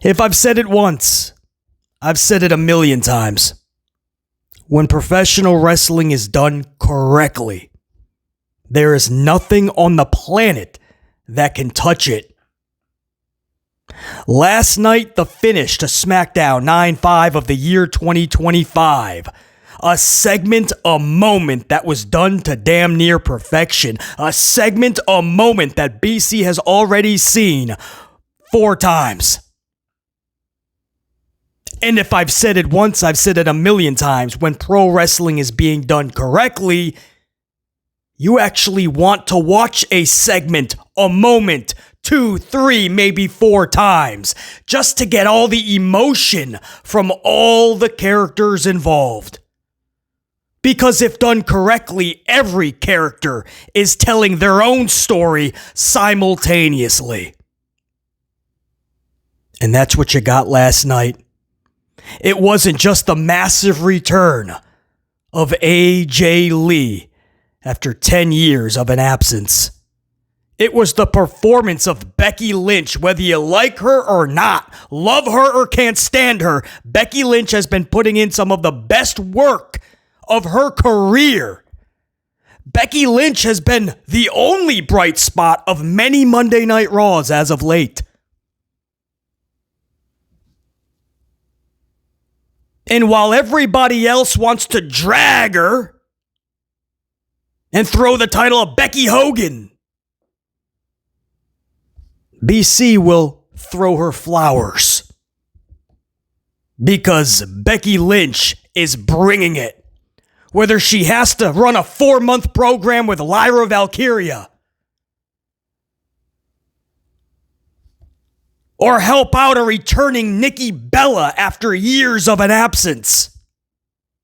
If I've said it once, I've said it a million times. When professional wrestling is done correctly, there is nothing on the planet that can touch it. Last night, the finish to Smackdown 9-5 of the year 2025. A segment, a moment that was done to damn near perfection. A segment, a moment that BC has already seen 4 times. And if I've said it once, I've said it a million times. When pro wrestling is being done correctly, you actually want to watch a segment, a moment, 2, 3, maybe 4 times, just to get all the emotion from all the characters involved. Because if done correctly, every character is telling their own story simultaneously. And that's what you got last night. It wasn't just the massive return of AJ Lee after 10 years of an absence. It was the performance of Becky Lynch. Whether you like her or not, love her or can't stand her, Becky Lynch has been putting in some of the best work of her career. Becky Lynch has been the only bright spot of many Monday Night Raws as of late. And while everybody else wants to drag her and throw the title of Becky Hogan, BC will throw her flowers. Because Becky Lynch is bringing it. Whether she has to run a 4-month program with Lyra Valkyria, or help out a returning Nikki Bella after years of an absence.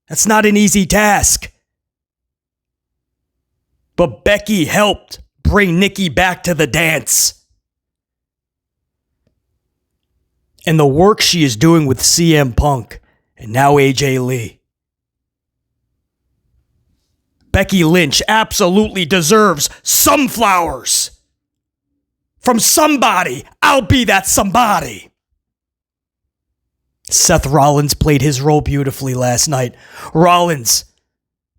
That's not an easy task. But Becky helped bring Nikki back to the dance. And the work she is doing with CM Punk and now AJ Lee. Becky Lynch absolutely deserves some flowers. From somebody. I'll be that somebody. Seth Rollins played his role beautifully last night. Rollins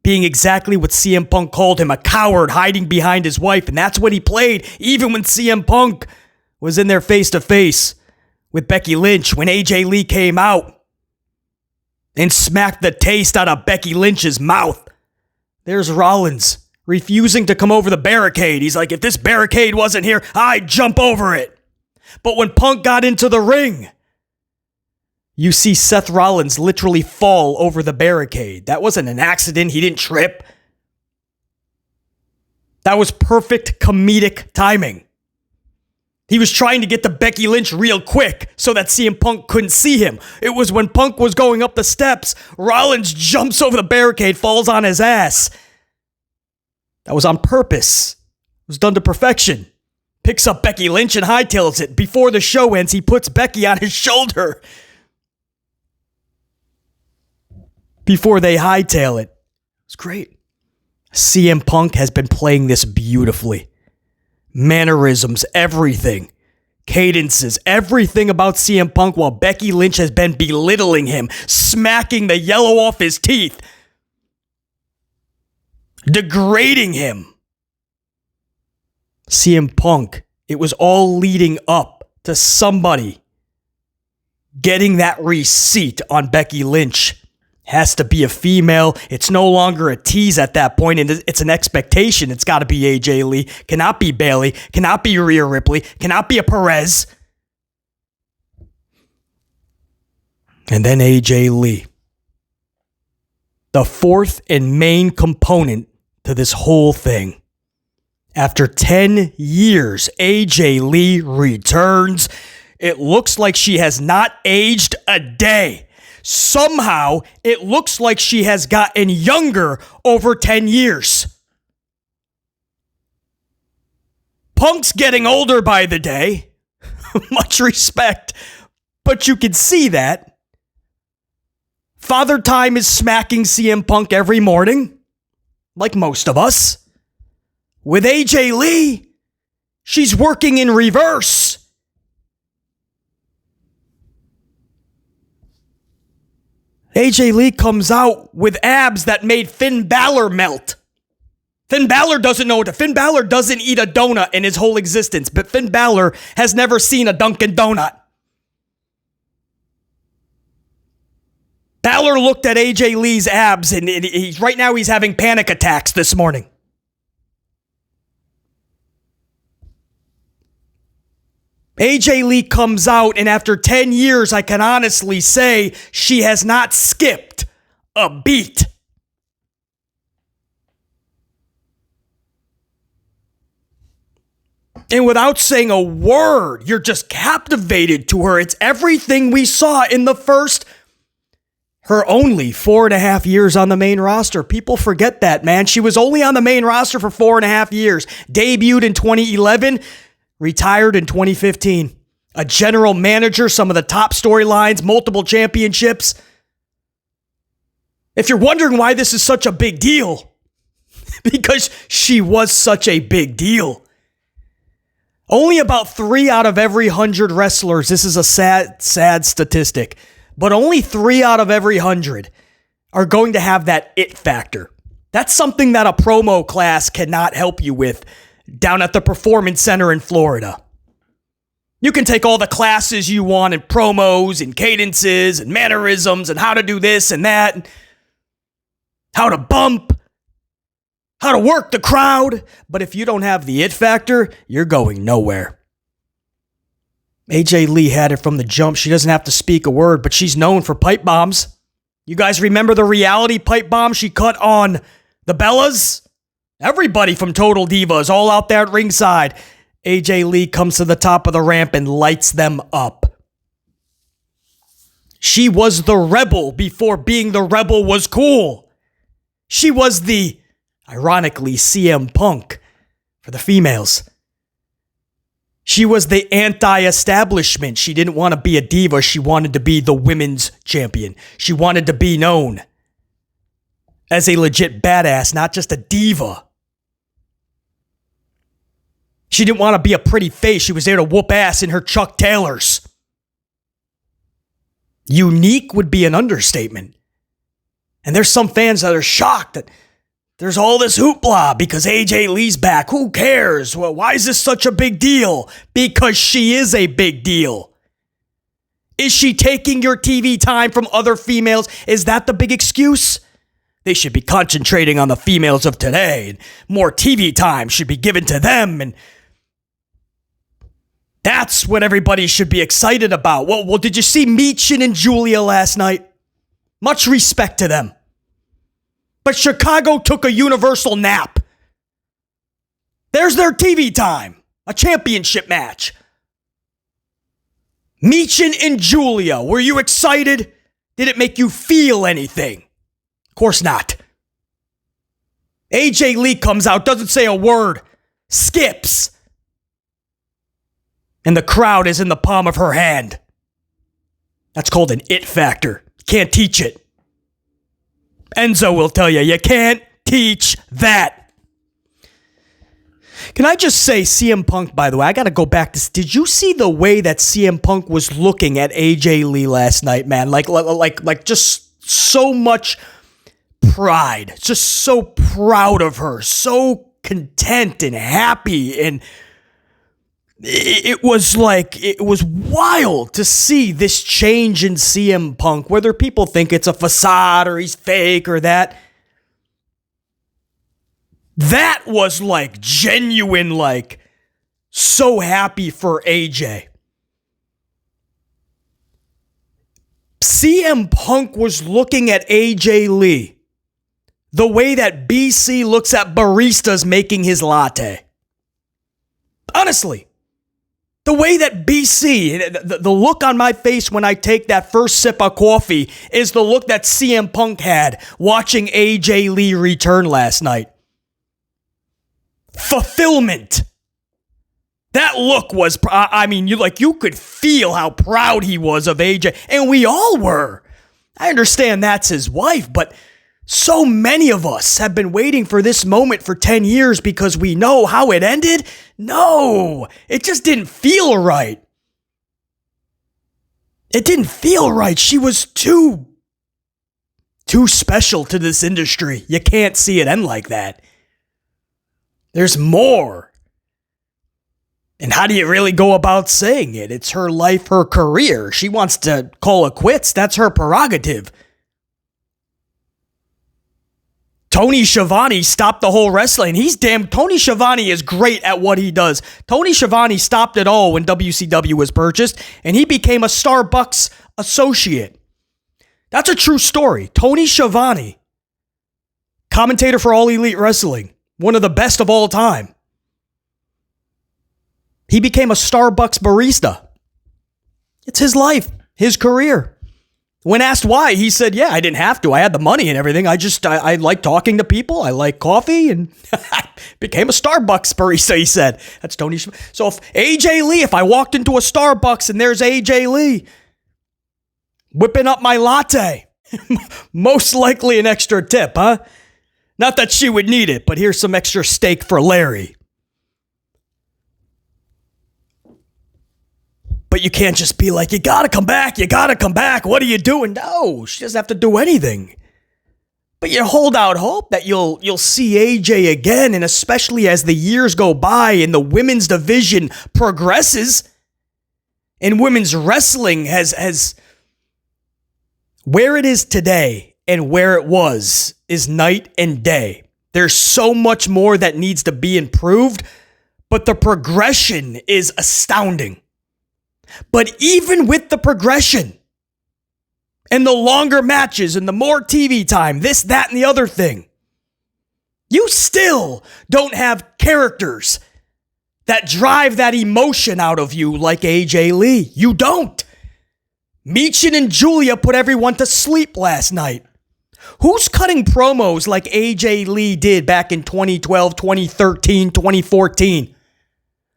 being exactly what CM Punk called him, a coward hiding behind his wife. And that's what he played even when CM Punk was in there face to face with Becky Lynch when AJ Lee came out and smacked the taste out of Becky Lynch's mouth. There's Rollins refusing to come over the barricade. He's like, if this barricade wasn't here, I'd jump over it. But when Punk got into the ring, you see Seth Rollins literally fall over the barricade. That wasn't an accident. He didn't trip. That was perfect comedic timing. He was trying to get to Becky Lynch real quick so that CM Punk couldn't see him. It was when Punk was going up the steps, Rollins jumps over the barricade, falls on his ass. That was on purpose. It was done to perfection. Picks up Becky Lynch and hightails it. Before the show ends, he puts Becky on his shoulder. Before they hightail it. It was great. CM Punk has been playing this beautifully. Mannerisms, everything. Cadences, everything about CM Punk while Becky Lynch has been belittling him, smacking the yellow off his teeth. Degrading him. CM Punk, it was all leading up to somebody getting that receipt on Becky Lynch. Has to be a female. It's no longer a tease at that point, and it's an expectation. It's got to be AJ Lee. Cannot be Bayley. Cannot be Rhea Ripley. Cannot be a Perez. And then AJ Lee. The fourth and main component to this whole thing. After 10 years, AJ Lee returns. It looks like she has not aged a day. Somehow, it looks like she has gotten younger over 10 years. Punk's getting older by the day. Much respect. But you can see that. Father Time is smacking CM Punk every morning. Like most of us. With AJ Lee, she's working in reverse. AJ Lee comes out with abs that made Finn Balor melt. Finn Balor doesn't know Finn Balor doesn't eat a donut in his whole existence, but Finn Balor has never seen a Dunkin' Donut. Balor looked at AJ Lee's abs, and right now he's having panic attacks this morning. AJ Lee comes out, and after 10 years, I can honestly say she has not skipped a beat. And without saying a word, you're just captivated to her. It's everything we saw in the first, her only 4.5 years on the main roster. People forget that, man. She was only on the main roster for 4.5 years. Debuted in 2011, retired in 2015. A general manager, some of the top storylines, multiple championships. If you're wondering why this is such a big deal, because she was such a big deal. Only about 3 out of every 100 wrestlers, this is a sad statistic, but only 3 out of every 100 are going to have that it factor. That's something that a promo class cannot help you with down at the Performance Center in Florida. You can take all the classes you want in promos and cadences and mannerisms and how to do this and that, how to bump, how to work the crowd, but if you don't have the it factor, you're going nowhere. AJ Lee had it from the jump. She doesn't have to speak a word, but she's known for pipe bombs. You guys remember the reality pipe bomb she cut on the Bellas? Everybody from Total Divas all out there at ringside. AJ Lee comes to the top of the ramp and lights them up. She was the rebel before being the rebel was cool. She was the, ironically, CM Punk for the females. She was the anti-establishment. She didn't want to be a diva. She wanted to be the women's champion. She wanted to be known as a legit badass, not just a diva. She didn't want to be a pretty face. She was there to whoop ass in her Chuck Taylors. Unique would be an understatement. And there's some fans that are shocked that there's all this hoopla because AJ Lee's back. Who cares? Well, why is this such a big deal? Because she is a big deal. Is she taking your TV time from other females? Is that the big excuse? They should be concentrating on the females of today. And more TV time should be given to them. And that's what everybody should be excited about. Well, did you see Meechin and Julia last night? Much respect to them. But Chicago took a universal nap. There's their TV time. A championship match. Meechin and Julia, were you excited? Did it make you feel anything? Of course not. AJ Lee comes out, doesn't say a word, skips. And the crowd is in the palm of her hand. That's called an it factor. Can't teach it. Enzo will tell you, you can't teach that. Can I just say, CM Punk, by the way, I got to go back to, did you see the way that CM Punk was looking at AJ Lee last night, man? Like just so much pride, just so proud of her, so content and happy. And it was wild to see this change in CM Punk, whether people think it's a facade or he's fake or that. That was like genuine, like so happy for AJ. CM Punk was looking at AJ Lee the way that BC looks at baristas making his latte. Honestly. The way that BC, the look on my face when I take that first sip of coffee is the look that CM Punk had watching AJ Lee return last night. Fulfillment. That look was, you could feel how proud he was of AJ, and we all were. I understand that's his wife, but so many of us have been waiting for this moment for 10 years because we know how it ended. No, it just didn't feel right. It didn't feel right. She was too Too special to this industry. You can't see it end like that. There's more. And how do you really go about saying it? It's her life, her career. She wants to call it quits. That's her prerogative. Tony Schiavone stopped the whole wrestling. Tony Schiavone is great at what he does. Tony Schiavone stopped it all when WCW was purchased, and he became a Starbucks associate. That's a true story. Tony Schiavone, commentator for All Elite Wrestling, one of the best of all time. He became a Starbucks barista. It's his life, his career. When asked why, he said, yeah, I didn't have to. I had the money and everything. I like talking to people. I like coffee, and I became a Starbucks barista, he said. That's Tony. So if if I walked into a Starbucks and there's AJ Lee whipping up my latte, most likely an extra tip, huh? Not that she would need it, but here's some extra steak for Larry. But you can't just be like, you gotta come back, what are you doing? No, she doesn't have to do anything. But you hold out hope that you'll see AJ again, and especially as the years go by and the women's division progresses, and women's wrestling has where it is today and where it was is night and day. There's so much more that needs to be improved, but the progression is astounding. But even with the progression and the longer matches and the more TV time, this, that, and the other thing, you still don't have characters that drive that emotion out of you like AJ Lee. You don't. Michin and Julia put everyone to sleep last night. Who's cutting promos like AJ Lee did back in 2012, 2013, 2014?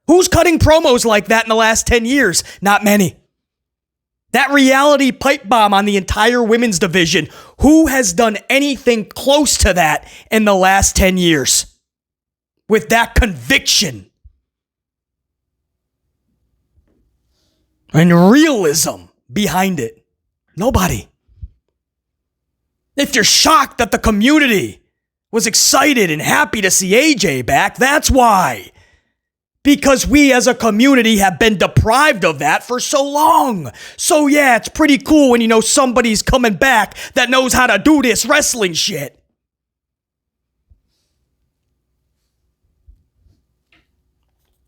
Who's cutting promos like that in the last 10 years? Not many. That reality pipe bomb on the entire women's division, who has done anything close to that in the last 10 years? With that conviction and realism behind it. Nobody. If you're shocked that the community was excited and happy to see AJ back, that's why. Because we as a community have been deprived of that for so long. So yeah, it's pretty cool when you know somebody's coming back that knows how to do this wrestling shit.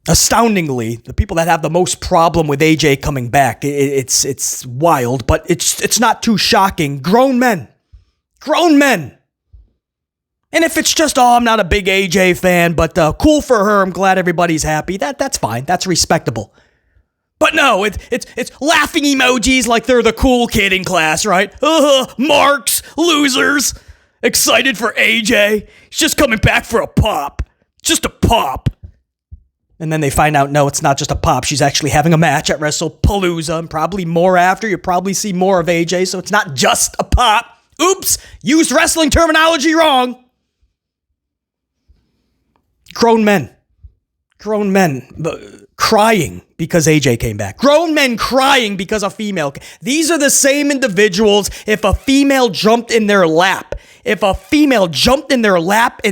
Astoundingly, the people that have the most problem with AJ coming back, it's wild, but it's not too shocking. Grown men. And if it's just, I'm not a big AJ fan, but cool for her, I'm glad everybody's happy, that's fine. That's respectable. But no, it's laughing emojis like they're the cool kid in class, right? Marks, losers, excited for AJ. He's just coming back for a pop. Just a pop. And then they find out, no, it's not just a pop. She's actually having a match at WrestlePalooza, and probably more after. You'll probably see more of AJ, so it's not just a pop. Oops, used wrestling terminology wrong. Grown men crying because AJ came back. Grown men crying because a female. These are the same individuals. If a female jumped in their lap and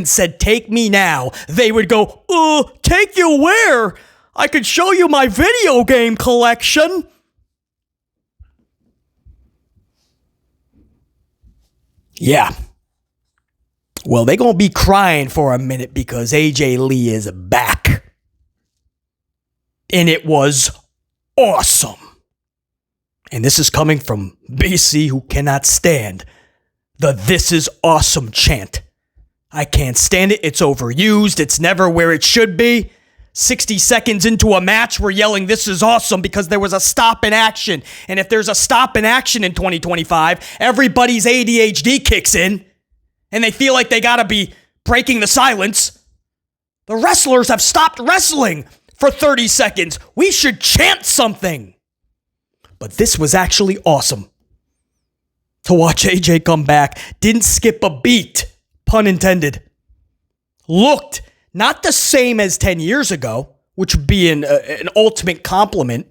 said, take me now, they would go, take you where? I could show you my video game collection. Yeah. Well, they're going to be crying for a minute because AJ Lee is back. And it was awesome. And this is coming from BC, who cannot stand the "this is awesome" chant. I can't stand it. It's overused. It's never where it should be. 60 seconds into a match, we're yelling, "This is awesome," because there was a stop in action. And if there's a stop in action in 2025, everybody's ADHD kicks in. And they feel like they gotta be breaking the silence. The wrestlers have stopped wrestling for 30 seconds. We should chant something. But this was actually awesome. To watch AJ come back, didn't skip a beat, pun intended. Looked not the same as 10 years ago, which would be an ultimate compliment.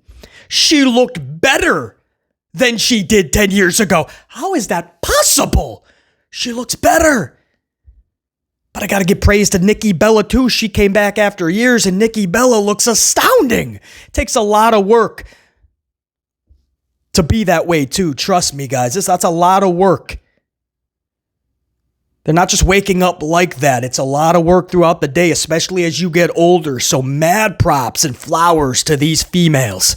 She looked better than she did 10 years ago. How is that possible? She looks better. But I got to give praise to Nikki Bella too. She came back after years and Nikki Bella looks astounding. It takes a lot of work to be that way too. Trust me, guys. That's a lot of work. They're not just waking up like that. It's a lot of work throughout the day, especially as you get older. So mad props and flowers to these females.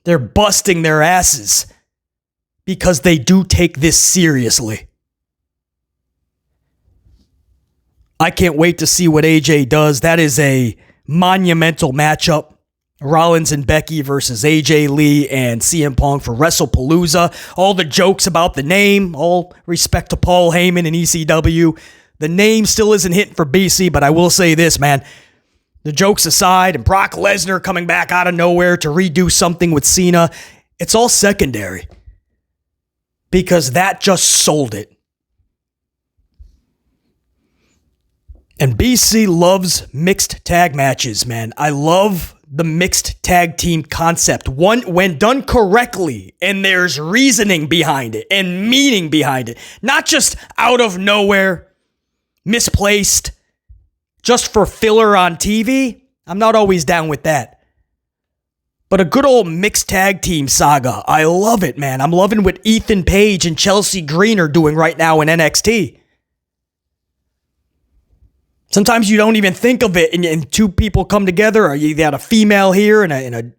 They're busting their asses because they do take this seriously. I can't wait to see what AJ does. That is a monumental matchup. Rollins and Becky versus AJ Lee and CM Punk for WrestlePalooza. All the jokes about the name, all respect to Paul Heyman and ECW. The name still isn't hitting for BC, but I will say this, man. The jokes aside, and Brock Lesnar coming back out of nowhere to redo something with Cena, it's all secondary. Because that just sold it. And BC loves mixed tag matches, man. I love the mixed tag team concept. When done correctly, and there's reasoning behind it and meaning behind it. Not just out of nowhere, misplaced, just for filler on TV. I'm not always down with that. But a good old mixed tag team saga. I love it, man. I'm loving what Ethan Page and Chelsea Green are doing right now in NXT. Sometimes you don't even think of it, and two people come together, or you got a female here and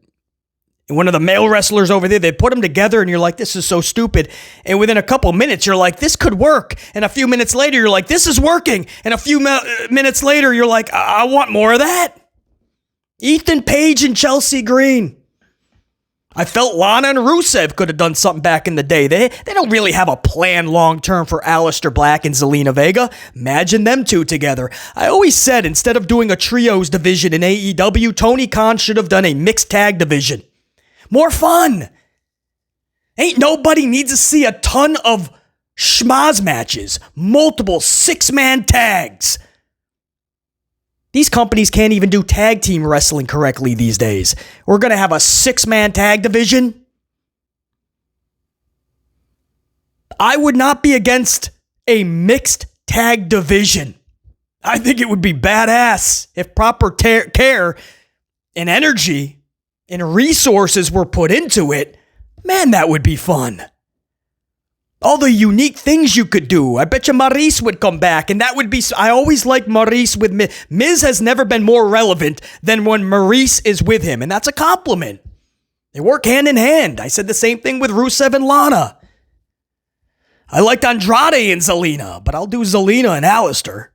one of the male wrestlers over there. They put them together, and you're like, this is so stupid. And within a couple minutes, you're like, this could work. And a few minutes later, you're like, this is working. And a few minutes later, you're like, I want more of that. Ethan Page and Chelsea Green. I felt Lana and Rusev could have done something back in the day. They don't really have a plan long-term for Aleister Black and Zelina Vega. Imagine them two together. I always said instead of doing a trios division in AEW, Tony Khan should have done a mixed tag division. More fun. Ain't nobody needs to see a ton of schmaz matches. Multiple 6-man tags. These companies can't even do tag team wrestling correctly these days. We're going to have a 6-man tag division. I would not be against a mixed tag division. I think it would be badass if proper care and energy and resources were put into it. Man, that would be fun. All the unique things you could do. I bet you Maurice would come back, and that would be... I always like Maurice with Miz. Miz has never been more relevant than when Maurice is with him, and that's a compliment. They work hand in hand. I said the same thing with Rusev and Lana. I liked Andrade and Zelina, but I'll do Zelina and Aleister.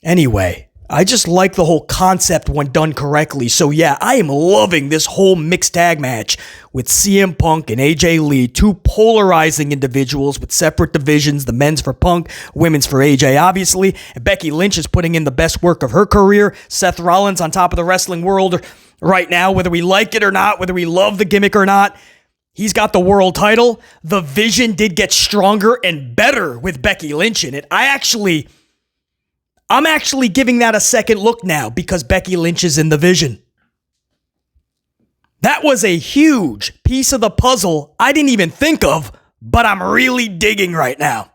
Anyway, I just like the whole concept when done correctly. So yeah, I am loving this whole mixed tag match with CM Punk and AJ Lee, two polarizing individuals with separate divisions, the men's for Punk, women's for AJ, obviously. And Becky Lynch is putting in the best work of her career. Seth Rollins on top of the wrestling world right now, whether we like it or not, whether we love the gimmick or not. He's got the world title. The vision did get stronger and better with Becky Lynch in it. I'm actually giving that a second look now because Becky Lynch is in the vision. That was a huge piece of the puzzle I didn't even think of, but I'm really digging right now.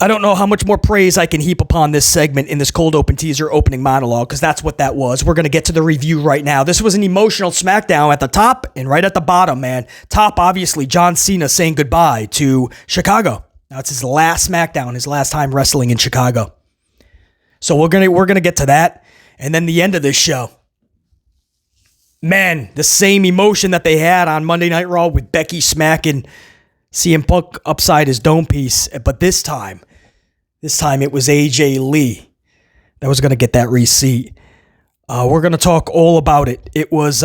I don't know how much more praise I can heap upon this segment in this cold open teaser opening monologue, because that's what that was. We're going to get to the review right now. This was an emotional SmackDown at the top and right at the bottom, man. Top, obviously, John Cena saying goodbye to Chicago. Now it's his last SmackDown, his last time wrestling in Chicago. So we're gonna get to that, and then the end of this show. Man, the same emotion that they had on Monday Night Raw with Becky smacking CM Punk upside his dome piece, but this time it was AJ Lee that was gonna get that receipt. We're gonna talk all about it. It was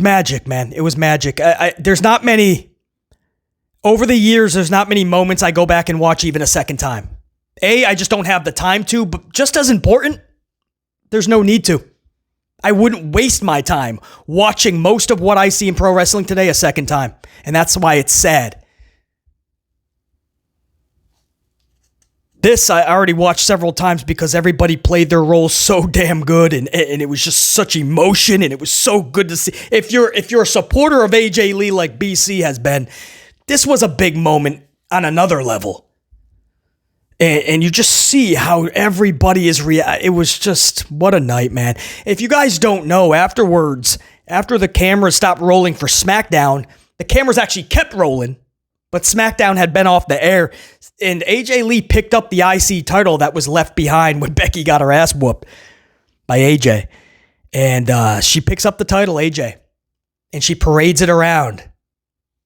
magic, man. It was magic. There's not many. Over the years, there's not many moments I go back and watch even a second time. I just don't have the time to, but just as important, there's no need to. I wouldn't waste my time watching most of what I see in pro wrestling today a second time. And that's why it's sad. This I already watched several times because everybody played their role so damn good, and it was just such emotion, and it was so good to see. If you're a supporter of AJ Lee like BC has been, this was a big moment on another level. And you just see how everybody is it was just, what a night, man. If you guys don't know, afterwards, after the cameras stopped rolling for SmackDown, the cameras actually kept rolling, but SmackDown had been off the air, and AJ Lee picked up the IC title that was left behind when Becky got her ass whooped by AJ. And she picks up the title, AJ, and she parades it around.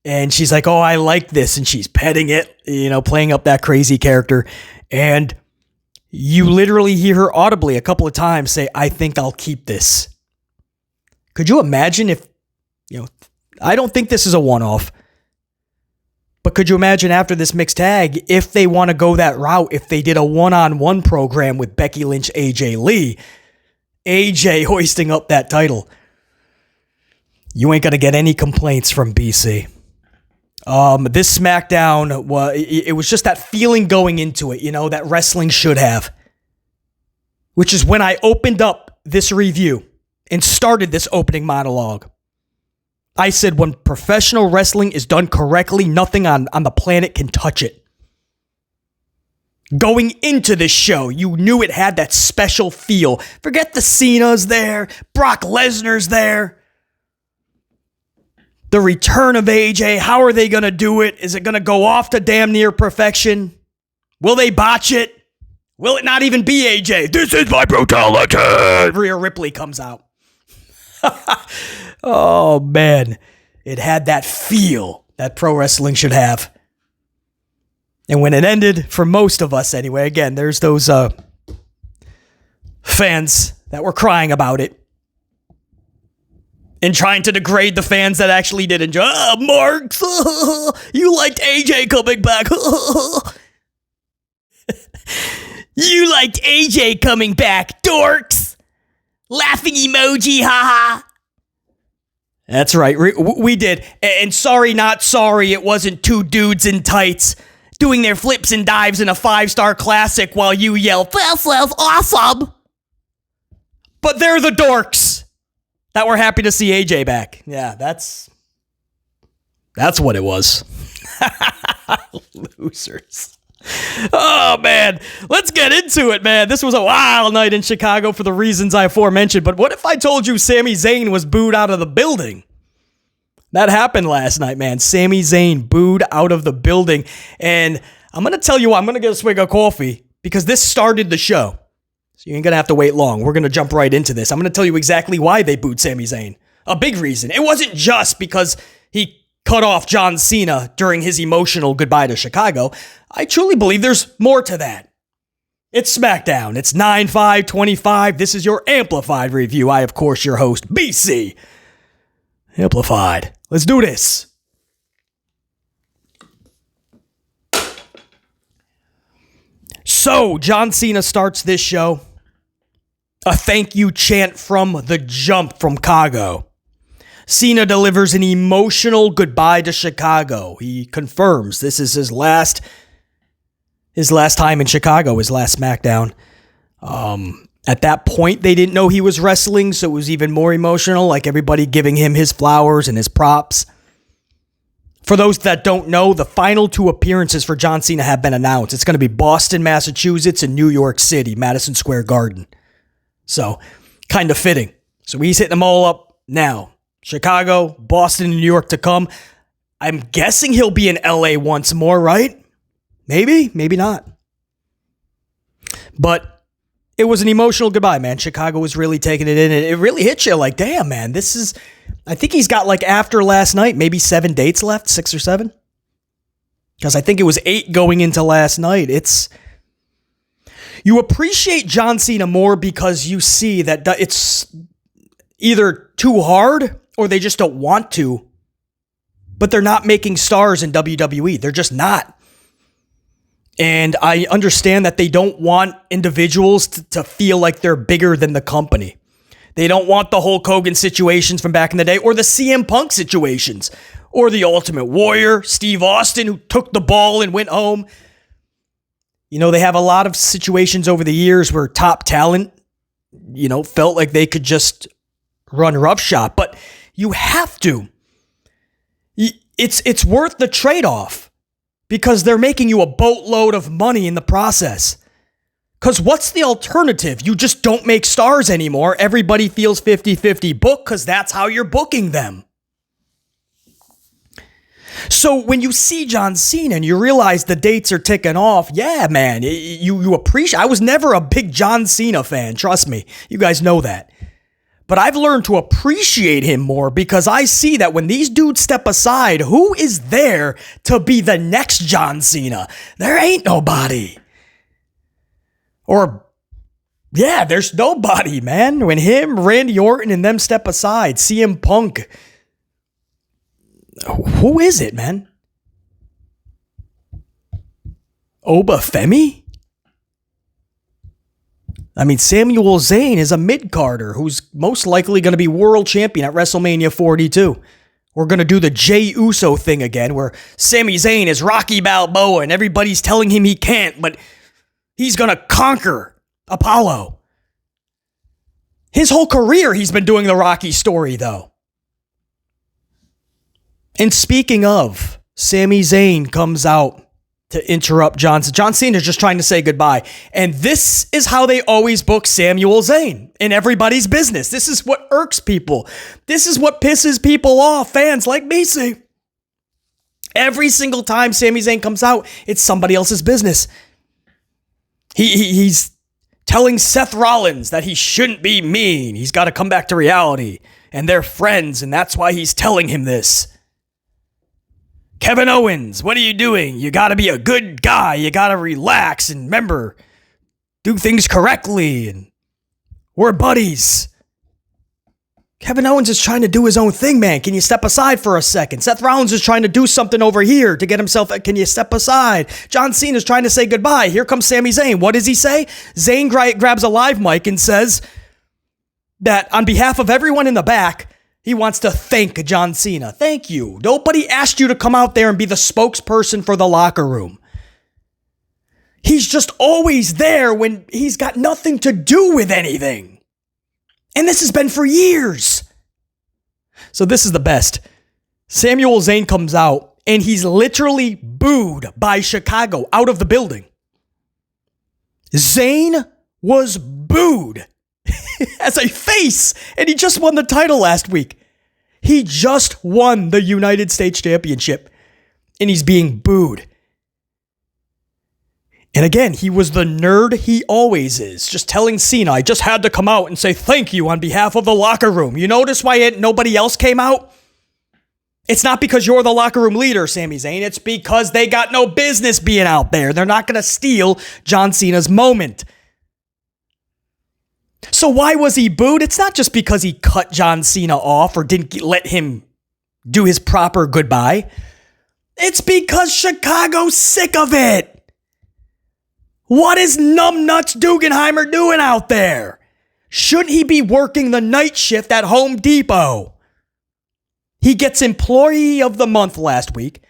And she's like, oh, I like this. And she's petting it, playing up that crazy character. And you literally hear her audibly a couple of times say, I think I'll keep this. Could you imagine if, I don't think this is a one-off, but could you imagine after this mixed tag, if they want to go that route, if they did a one-on-one program with Becky Lynch, AJ Lee, AJ hoisting up that title, you ain't going to get any complaints from BC. This SmackDown, it was just that feeling going into it, that wrestling should have. Which is when I opened up this review and started this opening monologue. I said, when professional wrestling is done correctly, nothing on the planet can touch it. Going into this show, you knew it had that special feel. Forget the Cena's there, Brock Lesnar's there. The return of AJ, how are they going to do it? Is it going to go off to damn near perfection? Will they botch it? Will it not even be AJ? This is my brutality. Rhea Ripley comes out. Oh, man. It had that feel that pro wrestling should have. And when it ended, for most of us anyway, again, there's those fans that were crying about it. And trying to degrade the fans that actually did enjoy. Marks, you liked AJ coming back. You liked AJ coming back, dorks. Laughing emoji, haha. That's right, we did. And sorry, not sorry, it wasn't two dudes in tights doing their flips and dives in a 5-star classic while you yell, this is awesome. But they're the dorks that were happy to see AJ back. Yeah, that's what it was. Losers. Oh, man. Let's get into it, man. This was a wild night in Chicago for the reasons I aforementioned. But what if I told you Sami Zayn was booed out of the building? That happened last night, man. Sami Zayn booed out of the building. And I'm going to tell you what, I'm going to get a swig of coffee because this started the show. So you ain't going to have to wait long. We're going to jump right into this. I'm going to tell you exactly why they booed Sami Zayn. A big reason. It wasn't just because he cut off John Cena during his emotional goodbye to Chicago. I truly believe there's more to that. It's SmackDown. It's 9/5/25. This is your Amplified review. I, of course, your host, BC. Amplified. Let's do this. So, John Cena starts this show. A thank you chant from the jump from Chicago. Cena delivers an emotional goodbye to Chicago. He confirms this is his last time in Chicago, his last SmackDown. At that point, they didn't know he was wrestling, so it was even more emotional, like everybody giving him his flowers and his props. For those that don't know, the final 2 appearances for John Cena have been announced. It's going to be Boston, Massachusetts, and New York City, Madison Square Garden. So, kind of fitting. So he's hitting them all up now. Chicago, Boston, and New York to come. I'm guessing he'll be in LA once more, right? Maybe, maybe not. But it was an emotional goodbye, man. Chicago was really taking it in. And it really hit you like, damn, man, this is... I think he's got, like, after last night, maybe 7 dates left, 6 or 7. Because I think it was 8 going into last night. You appreciate John Cena more because you see that it's either too hard or they just don't want to. But they're not making stars in WWE. They're just not. And I understand that they don't want individuals to feel like they're bigger than the company. They don't want the Hulk Hogan situations from back in the day or the CM Punk situations or the Ultimate Warrior, Steve Austin, who took the ball and went home. You know, they have a lot of situations over the years where top talent, felt like they could just run roughshod. But you have to. it's worth the trade-off because they're making you a boatload of money in the process. Because what's the alternative? You just don't make stars anymore. Everybody feels 50-50 book because that's how you're booking them. So when you see John Cena and you realize the dates are ticking off, yeah, man, you appreciate. I was never a big John Cena fan, trust me. You guys know that. But I've learned to appreciate him more because I see that when these dudes step aside, who is there to be the next John Cena? There ain't nobody. Or, yeah, there's nobody, man. When him, Randy Orton, and them step aside, CM Punk, who is it, man? Obafemi? I mean, Samuel Zayn is a mid-carder who's most likely going to be world champion at WrestleMania 42. We're going to do the Jey Uso thing again, where Sami Zayn is Rocky Balboa and everybody's telling him he can't, but he's going to conquer Apollo. His whole career, he's been doing the Rocky story, though. And speaking of, Sami Zayn comes out to interrupt John Cena. John Cena's just trying to say goodbye. And this is how they always book Samuel Zayn in everybody's business. This is what irks people. This is what pisses people off, fans like me see. Every single time Sami Zayn comes out, it's somebody else's business. He's telling Seth Rollins that he shouldn't be mean. He's got to come back to reality. And they're friends, and that's why he's telling him this. Kevin Owens, what are you doing? You got to be a good guy. You got to relax and remember, do things correctly. And we're buddies. Kevin Owens is trying to do his own thing, man. Can you step aside for a second? Seth Rollins is trying to do something over here to get himself. Can you step aside? John Cena is trying to say goodbye. Here comes Sami Zayn. What does he say? Zayn grabs a live mic and says that on behalf of everyone in the back, he wants to thank John Cena. Thank you. Nobody asked you to come out there and be the spokesperson for the locker room. He's just always there when he's got nothing to do with anything. And this has been for years. So this is the best. Samuel Zayn comes out and he's literally booed by Chicago out of the building. Zayn was booed as a face, and he just won the title last week. He just won the United States Championship, and he's being booed. And again, he was the nerd he always is, just telling Cena, I just had to come out and say thank you on behalf of the locker room. You notice why nobody else came out? It's not because you're the locker room leader, Sami Zayn. It's because they got no business being out there. They're not going to steal John Cena's moment. So why was he booed? It's not just because he cut John Cena off or didn't let him do his proper goodbye. It's because Chicago's sick of it. What is numbnuts Dugenheimer doing out there? Shouldn't he be working the night shift at Home Depot? He gets Employee of the Month last week.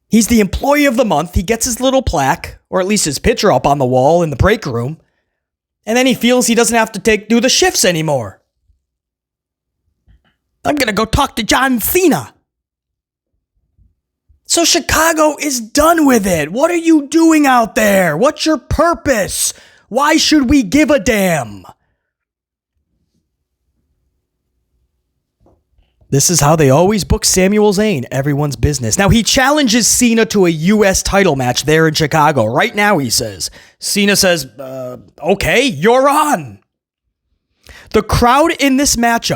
He's the Employee of the Month. He gets his little plaque, or at least his picture up on the wall in the break room. And then he feels he doesn't have to do the shifts anymore. I'm going to go talk to John Cena. So Chicago is done with it. What are you doing out there? What's your purpose? Why should we give a damn? This is how they always book Samuel Zayn, everyone's business. Now, he challenges Cena to a U.S. title match there in Chicago. Right now, he says. Cena says, okay, you're on. The crowd in this match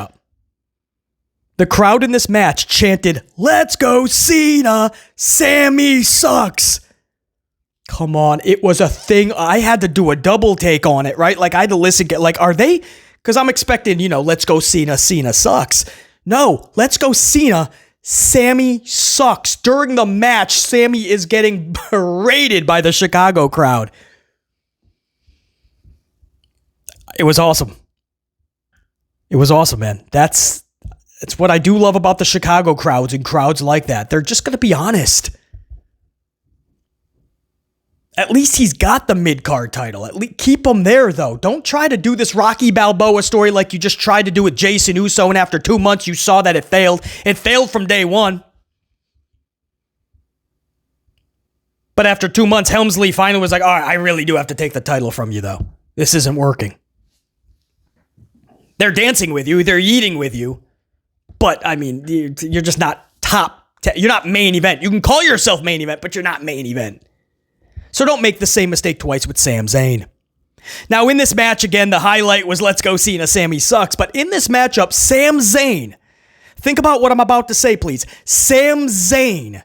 chanted, let's go Cena, Sammy sucks. Come on, it was a thing. I had to do a double take on it, right? Like, I had to listen, like, are they? Because I'm expecting, let's go Cena, Cena sucks. No, let's go Cena, Sammy sucks. During the match, Sammy is getting berated by the Chicago crowd. It was awesome. It was awesome, man. It's what I do love about the Chicago crowds and crowds like that. They're just going to be honest. At least he's got the mid-card title. At least keep him there, though. Don't try to do this Rocky Balboa story like you just tried to do with Jason Uso, and after 2 months you saw that it failed. It failed from day one. But after 2 months, Helmsley finally was like, all right, I really do have to take the title from you, though. This isn't working. They're dancing with you. They're eating with you. But, I mean, you're just not you're not main event. You can call yourself main event, but you're not main event. So don't make the same mistake twice with Sami Zayn. Now, in this match, again, the highlight was Let's Go Cena, Sammy sucks. But in this matchup, Sami Zayn, think about what I'm about to say, please. Sami Zayn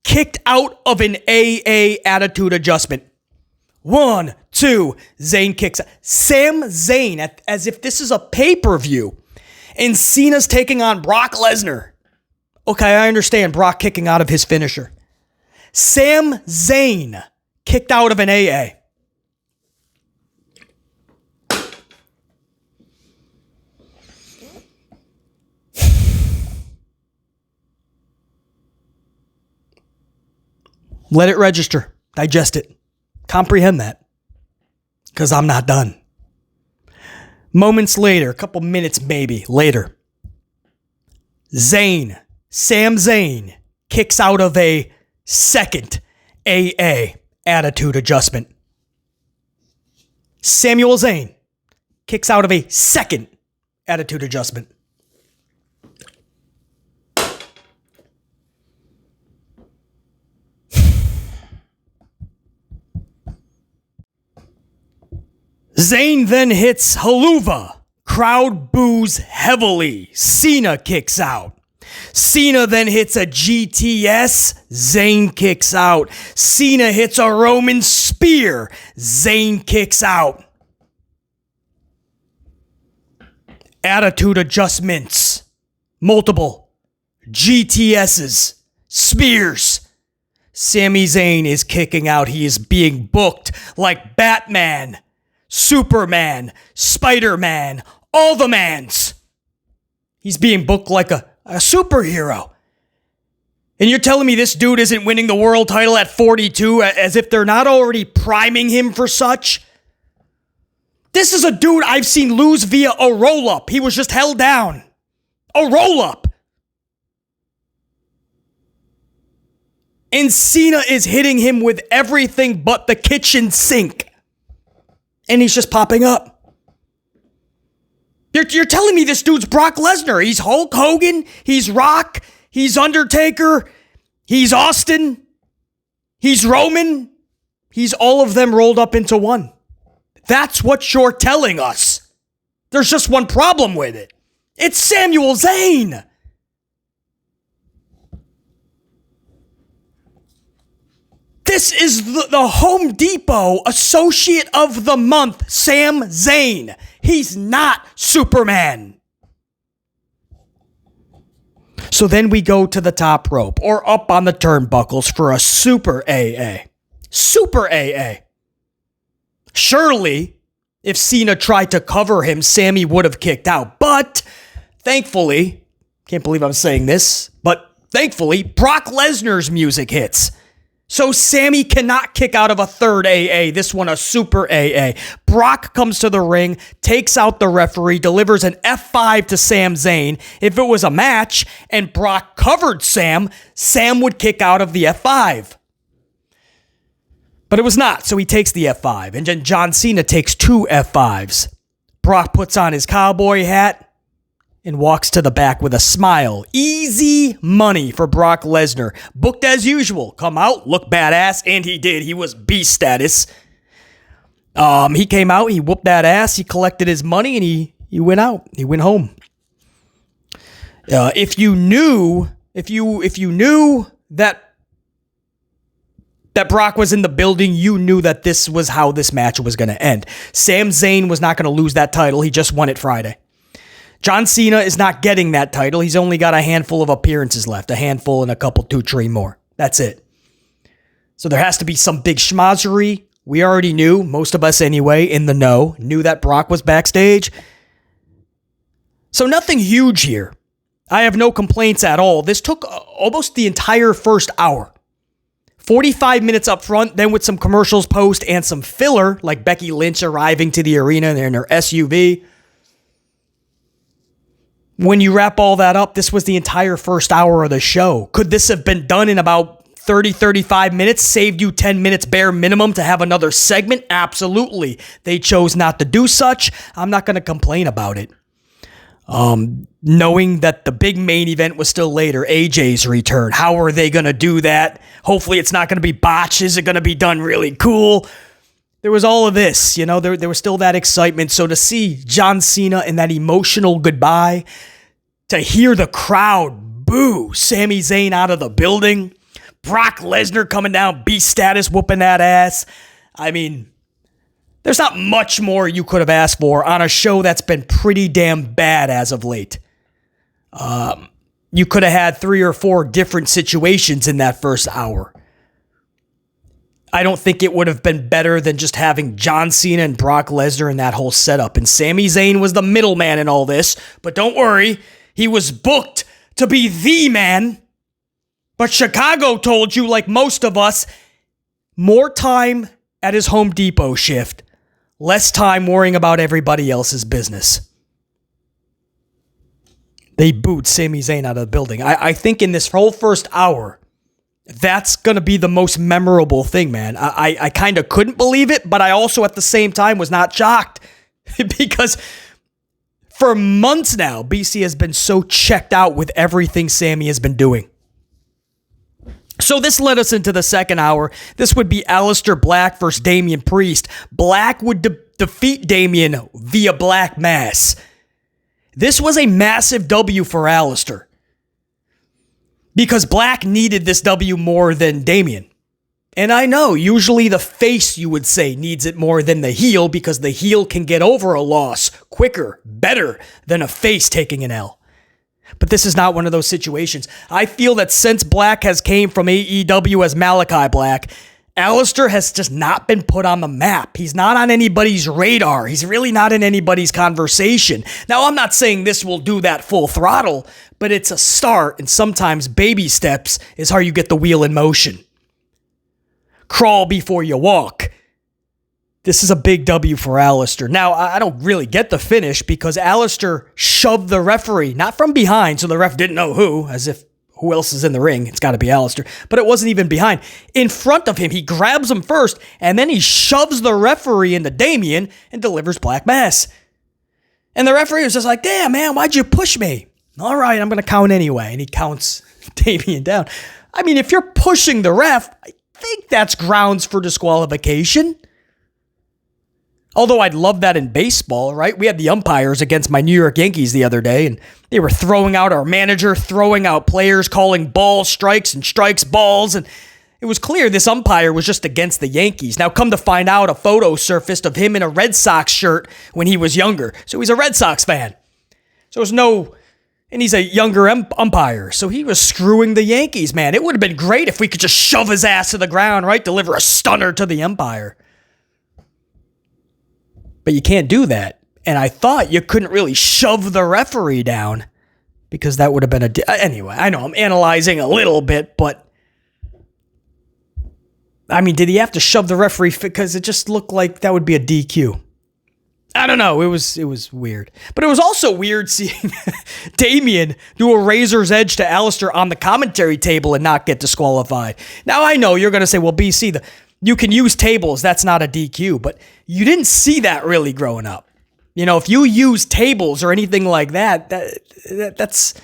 kicked out of an AA attitude adjustment. 1, 2, Zayn kicks. Sami Zayn, as if this is a pay-per-view. And Cena's taking on Brock Lesnar. Okay, I understand Brock kicking out of his finisher. Sami Zayn kicked out of an AA. Let it register. Digest it. Comprehend that. Because I'm not done. Moments later, a couple minutes maybe later, Sami Zayn kicks out of a second AA attitude adjustment. Samuel Zayn kicks out of a second attitude adjustment. Zayn then hits Haluva. Crowd boos heavily. Cena kicks out. Cena then hits a GTS. Zayn kicks out. Cena hits a Roman spear. Zayn kicks out. Attitude adjustments. Multiple. GTSs. Spears. Sami Zayn is kicking out. He is being booked like Batman, Superman, Spider-Man, all the mans. He's being booked like a superhero. And you're telling me this dude isn't winning the world title at 42 as if they're not already priming him for such? This is a dude I've seen lose via a roll-up. He was just held down. A roll-up. And Cena is hitting him with everything but the kitchen sink. And he's just popping up. You're telling me this dude's Brock Lesnar. He's Hulk Hogan. He's Rock. He's Undertaker. He's Austin. He's Roman. He's all of them rolled up into one. That's what you're telling us. There's just one problem with it. It's Samuel Zayn. This is the Home Depot Associate of the Month, Sami Zayn. He's not Superman. So then we go to the top rope or up on the turnbuckles for a Super AA. Super AA. Surely, if Cena tried to cover him, Sammy would have kicked out. But thankfully, can't believe I'm saying this, but thankfully, Brock Lesnar's music hits. So Sammy cannot kick out of a third AA, this one a Super AA. Brock comes to the ring, takes out the referee, delivers an F5 to Sami Zayn. If it was a match and Brock covered Sam would kick out of the F5. But it was not, so he takes the F5. And then John Cena takes 2 F5s. Brock puts on his cowboy hat and walks to the back with a smile. Easy money for Brock Lesnar. Booked as usual. Come out, look badass, and he did. He was beast status. He came out, he whooped that ass, he collected his money, and he went out. He went home. If you knew that Brock was in the building, you knew that this was how this match was going to end. Sami Zayn was not going to lose that title. He just won it Friday. John Cena is not getting that title. He's only got a handful of appearances left. A handful and a couple, 2, 3 more. That's it. So there has to be some big schmozzery. We already knew, most of us anyway, in the know, knew that Brock was backstage. So nothing huge here. I have no complaints at all. This took almost the entire first hour. 45 minutes up front, then with some commercials post and some filler, like Becky Lynch arriving to the arena in her SUV. When you wrap all that up, this was the entire first hour of the show. Could this have been done in about 30, 35 minutes, saved you 10 minutes bare minimum to have another segment? Absolutely. They chose not to do such. I'm not going to complain about it. Knowing that the big main event was still later, AJ's return. How are they going to do that? Hopefully it's not going to be botched. Is it going to be done really cool? There was all of this, there was still that excitement. So to see John Cena in that emotional goodbye, to hear the crowd boo Sami Zayn out of the building, Brock Lesnar coming down, beast status, whooping that ass. I mean, there's not much more you could have asked for on a show that's been pretty damn bad as of late. You could have had 3 or 4 different situations in that first hour. I don't think it would have been better than just having John Cena and Brock Lesnar in that whole setup. And Sami Zayn was the middleman in all this. But don't worry, he was booked to be the man. But Chicago told you, like most of us, more time at his Home Depot shift, less time worrying about everybody else's business. They booed Sami Zayn out of the building. I think in this whole first hour, that's going to be the most memorable thing, man. I kind of couldn't believe it, but I also at the same time was not shocked because for months now, BC has been so checked out with everything Sami has been doing. So this led us into the second hour. This would be Aleister Black versus Damian Priest. Black would defeat Damian via Black Mass. This was a massive W for Aleister, because Black needed this W more than Damian. And I know, usually the face, you would say, needs it more than the heel, because the heel can get over a loss quicker, better than a face taking an L. But this is not one of those situations. I feel that since Black has came from AEW as Malachi Black, Aleister has just not been put on the map. He's not on anybody's radar. He's really not in anybody's conversation. Now, I'm not saying this will do that full throttle, but it's a start, and sometimes baby steps is how you get the wheel in motion. Crawl before you walk. This is a big W for Aleister. Now, I don't really get the finish because Aleister shoved the referee, not from behind, so the ref didn't know who, as if who else is in the ring? It's got to be Aleister. But it wasn't even behind. In front of him, he grabs him first, and then he shoves the referee into Damian and delivers Black Mass. And the referee was just like, damn, man, why'd you push me? All right, I'm going to count anyway. And he counts Damian down. I mean, if you're pushing the ref, I think that's grounds for disqualification. Although I'd love that in baseball, right? We had the umpires against my New York Yankees the other day, and they were throwing out our manager, throwing out players, calling balls strikes and strikes balls, and it was clear this umpire was just against the Yankees. Now, come to find out, a photo surfaced of him in a Red Sox shirt when he was younger, so he's a Red Sox fan. So there's no... And he's a younger umpire, so he was screwing the Yankees, man. It would have been great if we could just shove his ass to the ground, right? Deliver a stunner to the umpire. But you can't do that. And I thought you couldn't really shove the referee down because that would have been anyway, I know I'm analyzing a little bit, but I mean, did he have to shove the referee? Because it just looked like that would be a DQ. I don't know. It was weird. But it was also weird seeing Damian do a razor's edge to Aleister on the commentary table and not get disqualified. Now, I know you're going to say, well, BC, you can use tables. That's not a DQ. But you didn't see that really growing up. You know, if you use tables or anything like that's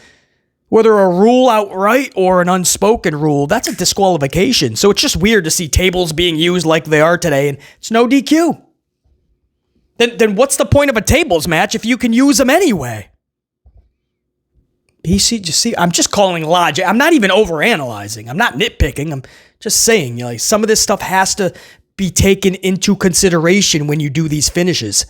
whether a rule outright or an unspoken rule, that's a disqualification. So it's just weird to see tables being used like they are today, and it's no DQ. Then what's the point of a tables match if you can use them anyway? I'm just calling logic. I'm not even overanalyzing. I'm not nitpicking. I'm just saying, like, some of this stuff has to be taken into consideration when you do these finishes.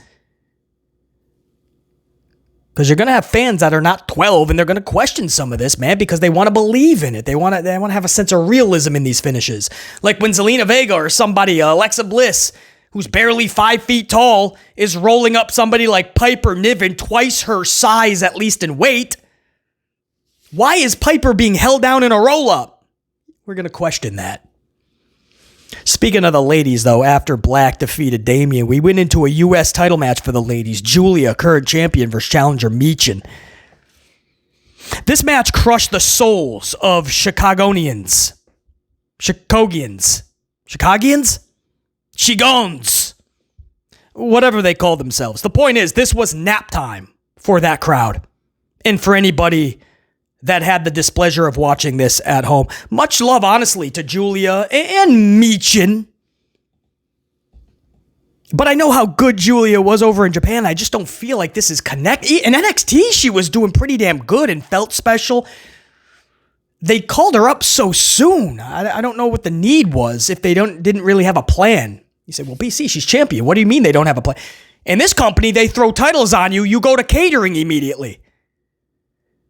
Because you're going to have fans that are not 12 and they're going to question some of this, man, because they want to believe in it. They want to have a sense of realism in these finishes. Like when Zelina Vega or somebody, Alexa Bliss, who's barely 5 feet tall, is rolling up somebody like Piper Niven, twice her size, at least in weight. Why is Piper being held down in a roll-up? We're going to question that. Speaking of the ladies, though, after Black defeated Damian, we went into a U.S. title match for the ladies. Julia, current champion, versus challenger Michin. This match crushed the souls of Chicagoans. Shigons. Whatever they call themselves. The point is, this was nap time for that crowd. And for anybody that had the displeasure of watching this at home. Much love, honestly, to Julia and Michin. But I know how good Julia was over in Japan. I just don't feel like this is connected. In NXT, she was doing pretty damn good and felt special. They called her up so soon. I don't know what the need was if they didn't really have a plan. You say, well, BC, she's champion. What do you mean they don't have a plan? In this company, they throw titles on you. You go to catering immediately.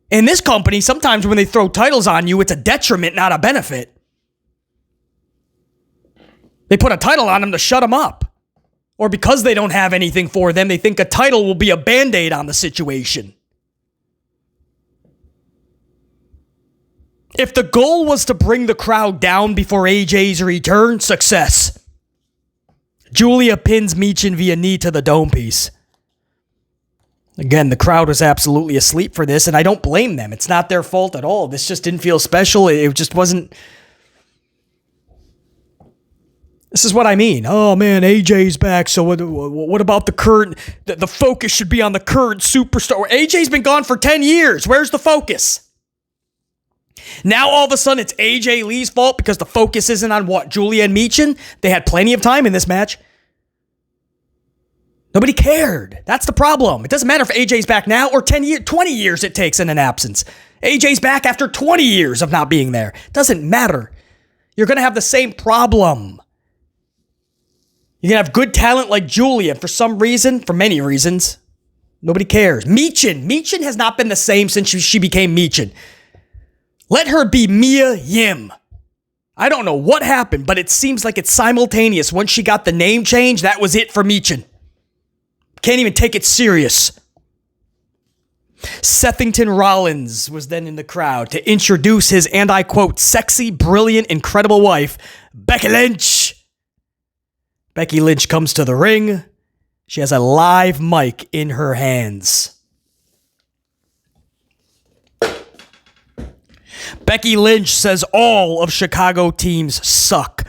In this company, sometimes when they throw titles on you, it's a detriment, not a benefit. They put a title on them to shut them up. Or because they don't have anything for them, they think a title will be a Band-Aid on the situation. If the goal was to bring the crowd down before AJ's return, success. Julia pins Michin via knee to the dome piece. Again, the crowd was absolutely asleep for this, and I don't blame them. It's not their fault at all. This just didn't feel special. It just wasn't... This is what I mean. Oh, man, AJ's back, so what about the current... The focus should be on the current superstar. AJ's been gone for 10 years. Where's the focus? Now, all of a sudden, it's AJ Lee's fault because the focus isn't on what? Julia and Michin? They had plenty of time in this match. Nobody cared. That's the problem. It doesn't matter if AJ's back now or 20 years it takes in an absence. AJ's back after 20 years of not being there. Doesn't matter. You're going to have the same problem. You're going to have good talent like Julia. For some reason, for many reasons, nobody cares. Michin has not been the same since she became Michin. Let her be Mia Yim. I don't know what happened, but it seems like it's simultaneous. Once she got the name change, that was it for Michin. Can't even take it serious. Sethington Rollins was then in the crowd to introduce his, and I quote, sexy, brilliant, incredible wife, Becky Lynch. Becky Lynch comes to the ring. She has a live mic in her hands. Becky Lynch says all of Chicago teams suck.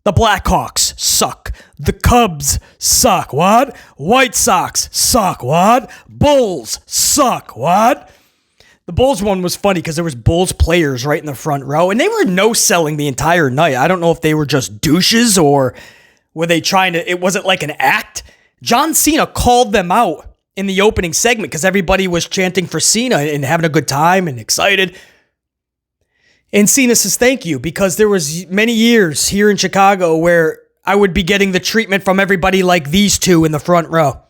The Blackhawks suck. The Cubs suck. What? White Sox suck. What? Bulls suck. What? The Bulls one was funny because there was Bulls players right in the front row, and they were no-selling the entire night. I don't know if they were just douches or were they trying to... It wasn't like an act. John Cena called them out in the opening segment because everybody was chanting for Cena and having a good time and excited. And Cena says, thank you, because there was many years here in Chicago where I would be getting the treatment from everybody like these two in the front row.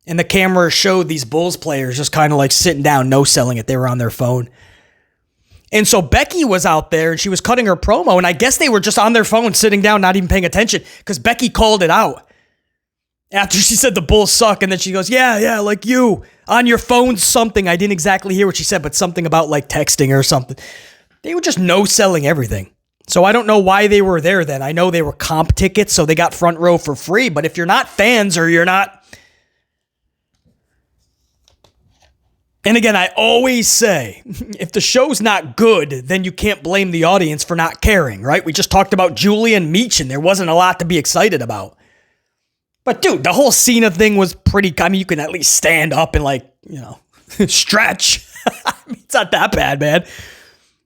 And the camera showed these Bulls players just kind of like sitting down, no selling it. They were on their phone. And so Becky was out there and she was cutting her promo. And I guess they were just on their phone, sitting down, not even paying attention because Becky called it out. After she said the Bulls suck. And then she goes, yeah, like you on your phone, something. I didn't exactly hear what she said, but something about like texting or something. They were just no-selling everything. So I don't know why they were there then. I know they were comp tickets, so they got front row for free. But if you're not fans or you're not... And again, I always say, if the show's not good, then you can't blame the audience for not caring, right? We just talked about Julia and Michin. There wasn't a lot to be excited about. But dude, the whole Cena thing was pretty... I mean, you can at least stand up and like, stretch. I mean, it's not that bad, man.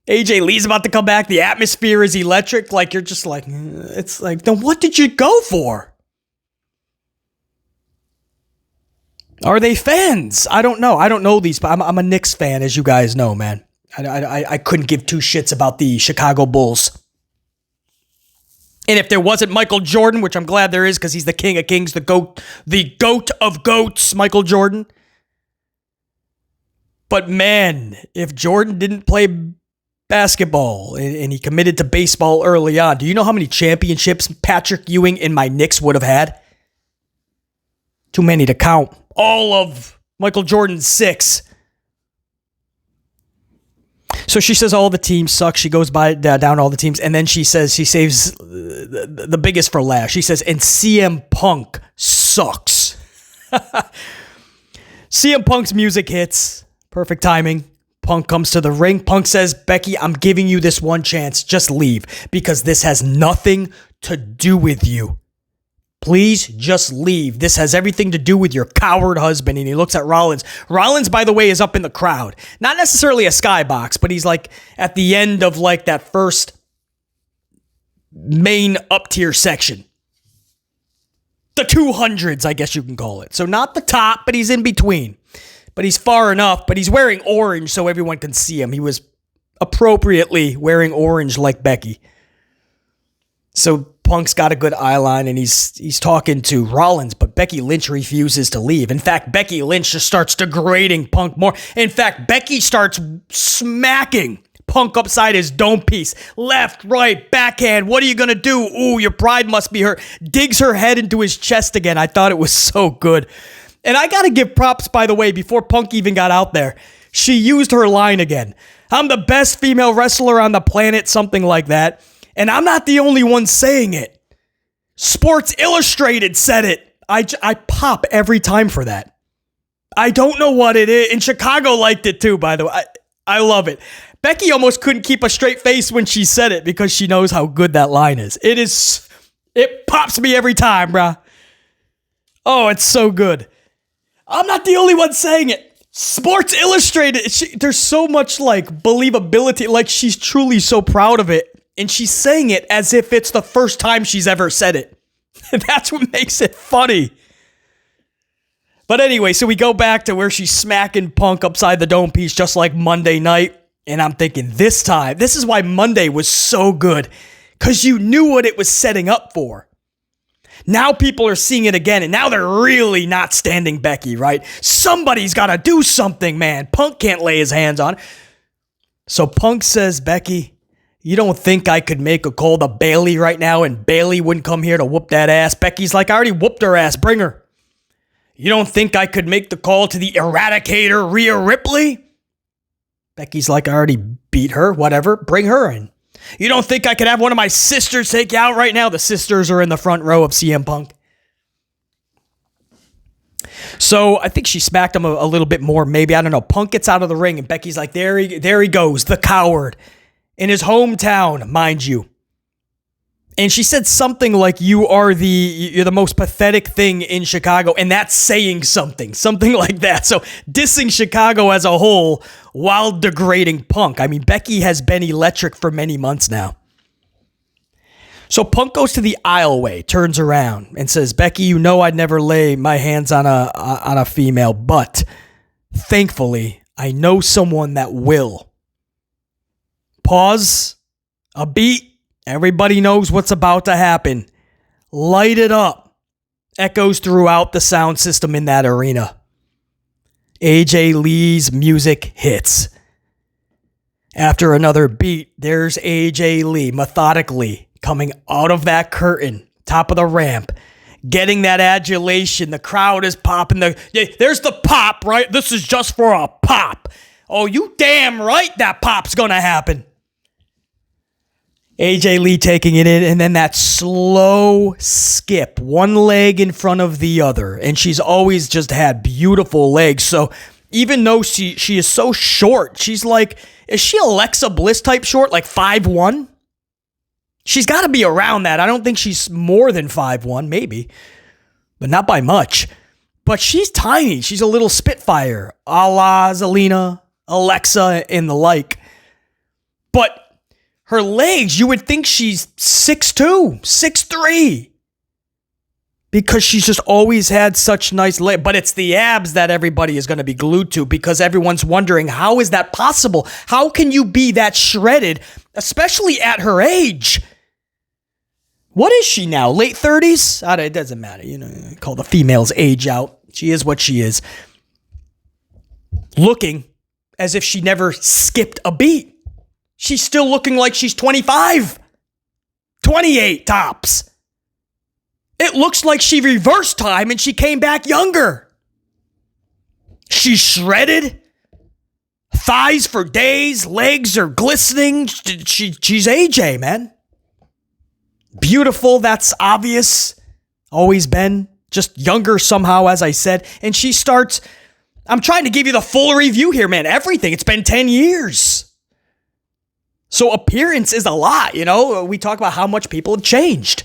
AJ Lee's about to come back. The atmosphere is electric. Like, you're just like, it's like, then what did you go for? Are they fans? I don't know. I don't know these, but I'm a Knicks fan, as you guys know, man. I couldn't give two shits about the Chicago Bulls. And if there wasn't Michael Jordan, which I'm glad there is because he's the king of kings, the goat of goats, Michael Jordan. But man, if Jordan didn't play basketball and he committed to baseball early on, do you know how many championships Patrick Ewing and my Knicks would have had? Too many to count. All of Michael Jordan's 6. So she says all the teams suck. She goes down all the teams, and then she says she saves the biggest for last. She says, and CM Punk sucks. CM Punk's music hits. Perfect timing. Punk comes to the ring. Punk says, Becky, I'm giving you this one chance. Just leave, because this has nothing to do with you. Please just leave. This has everything to do with your coward husband. And he looks at Rollins. Rollins, by the way, is up in the crowd. Not necessarily a skybox, but he's like at the end of like that first main up tier section. The 200s, I guess you can call it. So not the top, but he's in between. But he's far enough, but he's wearing orange so everyone can see him. He was appropriately wearing orange like Becky. So Punk's got a good eye line, and he's talking to Rollins, but Becky Lynch refuses to leave. In fact, Becky Lynch just starts degrading Punk more. In fact, Becky starts smacking Punk upside his dome piece. Left, right, backhand. What are you going to do? Ooh, your pride must be hurt. Digs her head into his chest again. I thought it was so good. And I got to give props, by the way, before Punk even got out there. She used her line again. I'm the best female wrestler on the planet, something like that. And I'm not the only one saying it. Sports Illustrated said it. I pop every time for that. I don't know what it is. And Chicago liked it too, by the way. I love it. Becky almost couldn't keep a straight face when she said it because she knows how good that line is. It pops me every time, bruh. Oh, it's so good. I'm not the only one saying it. Sports Illustrated. There's so much like believability. Like she's truly so proud of it. And she's saying it as if it's the first time she's ever said it. That's what makes it funny. But anyway, so we go back to where she's smacking Punk upside the dome piece just like Monday night. And I'm thinking this time, this is why Monday was so good. Because you knew what it was setting up for. Now people are seeing it again, and now they're really not standing Becky, right? Somebody's got to do something, man. Punk can't lay his hands on her. So Punk says, Becky, you don't think I could make a call to Bayley right now and Bayley wouldn't come here to whoop that ass? Becky's like, I already whooped her ass. Bring her. You don't think I could make the call to the Eradicator, Rhea Ripley? Becky's like, I already beat her. Whatever. Bring her in. You don't think I could have one of my sisters take you out right now? The sisters are in the front row of CM Punk. So I think she smacked him a little bit more. Maybe, I don't know. Punk gets out of the ring and Becky's like, there he goes, the coward. In his hometown, mind you. And she said something like, you're the most pathetic thing in Chicago. And that's saying something like that. So dissing Chicago as a whole while degrading Punk. I mean, Becky has been electric for many months now. So Punk goes to the aisleway, turns around and says, Becky, you know I'd never lay my hands on a female, but thankfully I know someone that will. Pause. A beat. Everybody knows what's about to happen. Light it up. Echoes throughout the sound system in that arena. AJ Lee's music hits. After another beat, there's AJ Lee methodically coming out of that curtain, top of the ramp, getting that adulation. The crowd is popping. There's the pop, right? This is just for a pop. Oh, you damn right that pop's gonna happen. AJ Lee taking it in, and then that slow skip, one leg in front of the other. And she's always just had beautiful legs. So even though she is so short, she's like, is she Alexa Bliss type short, like 5'1"? She's got to be around that. I don't think she's more than 5'1", maybe, but not by much. But she's tiny. She's a little Spitfire, a la Zelina, Alexa, and the like. But her legs, you would think she's 6'2", 6'3", because she's just always had such nice legs. But it's the abs that everybody is going to be glued to, because everyone's wondering, how is that possible? How can you be that shredded, especially at her age? What is she now? Late 30s? It doesn't matter. You know, call the female's age out. She is what she is. Looking as if she never skipped a beat. She's still looking like she's 25, 28 tops. It looks like she reversed time and she came back younger. She's shredded, thighs for days, legs are glistening. She's AJ, man. Beautiful, that's obvious. Always been. Just younger somehow, as I said. And she starts, I'm trying to give you the full review here, man. Everything. It's been 10 years. So appearance is a lot, you know? We talk about how much people have changed.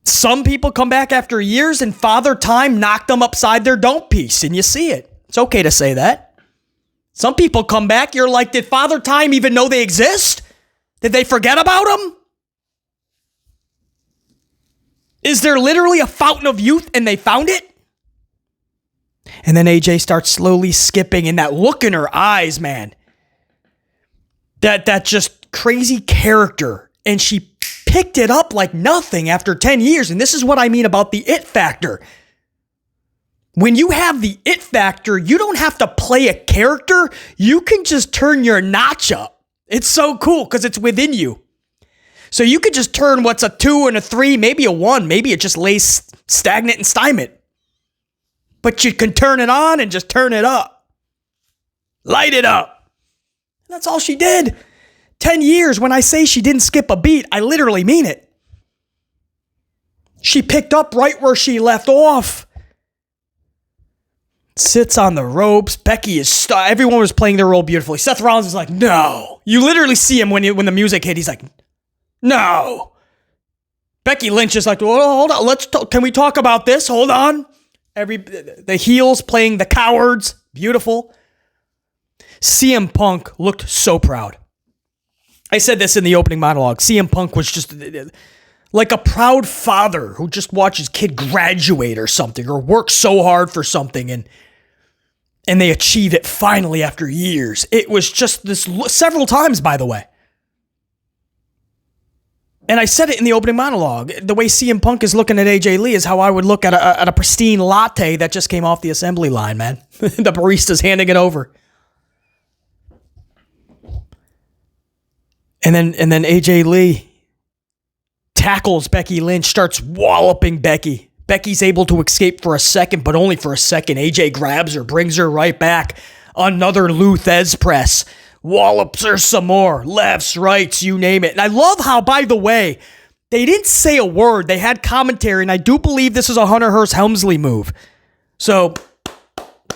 Some people come back after years and Father Time knocked them upside their dome piece, and you see it. It's okay to say that. Some people come back, you're like, did Father Time even know they exist? Did they forget about them? Is there literally a fountain of youth and they found it? And then AJ starts slowly skipping, and that look in her eyes, man. That just crazy character. And she picked it up like nothing after 10 years. And this is what I mean about the it factor. When you have the it factor, you don't have to play a character. You can just turn your notch up. It's so cool because it's within you. So you could just turn what's a 2 and a 3, maybe a 1. Maybe it just lays stagnant and stymied. But you can turn it on and just turn it up. Light it up. That's all she did. 10 years, when I say she didn't skip a beat, I literally mean it. She picked up right where she left off. Sits on the ropes. Becky is everyone was playing their role beautifully. Seth Rollins is like, no. You literally see him when the music hit. He's like, no. Becky Lynch is like, well, hold on. Can we talk about this? Hold on. The heels playing the cowards. Beautiful. CM Punk looked so proud. I said this in the opening monologue. CM Punk was just like a proud father who just watched his kid graduate or something, or work so hard for something, and they achieve it finally after years. It was just this several times, by the way. And I said it in the opening monologue. The way CM Punk is looking at AJ Lee is how I would look at a pristine latte that just came off the assembly line, man. The barista's handing it over. And then AJ Lee tackles Becky Lynch, starts walloping Becky. Becky's able to escape for a second, but only for a second. AJ grabs her, brings her right back. Another Lou Thez press. Wallops her some more. Lefts, rights, you name it. And I love how, by the way, they didn't say a word. They had commentary, and I do believe this is a Hunter Hearst Helmsley move. So,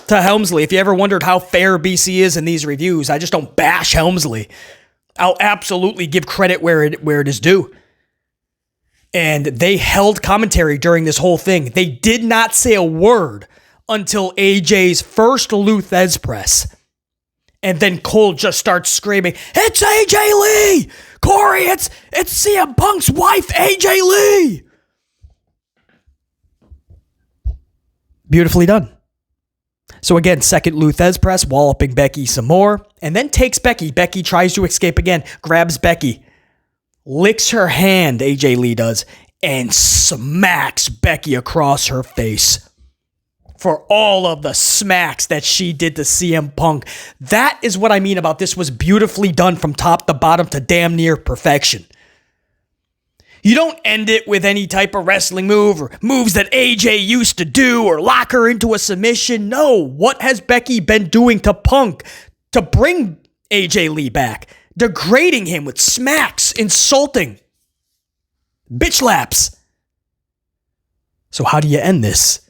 to Helmsley, if you ever wondered how fair BC is in these reviews, I just don't bash Helmsley. I'll absolutely give credit where it is due. And they held commentary during this whole thing. They did not say a word until AJ's first Lou Thez press. And then Cole just starts screaming, it's AJ Lee! Corey, it's CM Punk's wife, AJ Lee! Beautifully done. So again, second Lou Thez press, walloping Becky some more, and then takes Becky. Becky tries to escape again, grabs Becky, licks her hand, AJ Lee does, and smacks Becky across her face. For all of the smacks that she did to CM Punk. That is what I mean about this was beautifully done from top to bottom to damn near perfection. You don't end it with any type of wrestling move or moves that AJ used to do or lock her into a submission. No, what has Becky been doing to Punk to bring AJ Lee back? Degrading him with smacks, insulting, bitch slaps. So how do you end this?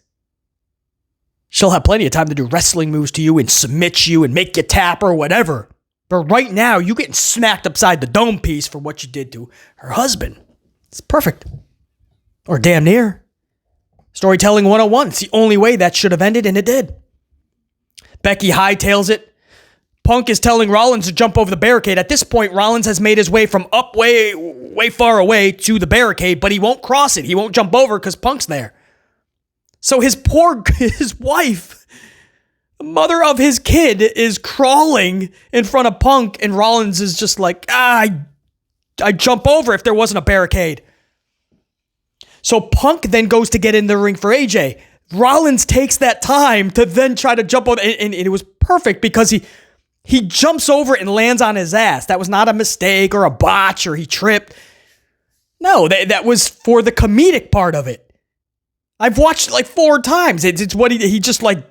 She'll have plenty of time to do wrestling moves to you and submit you and make you tap or whatever. But right now, you're getting smacked upside the dome piece for what you did to her husband. It's perfect. Or damn near. Storytelling 101. It's the only way that should have ended, and it did. Becky hightails it. Punk is telling Rollins to jump over the barricade. At this point, Rollins has made his way from up way far away to the barricade, but he won't cross it. He won't jump over because Punk's there. So his wife, the mother of his kid, is crawling in front of Punk, and Rollins is just like, I'd jump over if there wasn't a barricade. So Punk then goes to get in the ring for AJ. Rollins takes that time to then try to jump over, and it was perfect because he jumps over it and lands on his ass. That was not a mistake or a botch or he tripped. No, that was for the comedic part of it. I've watched it like 4 times. It's what he just like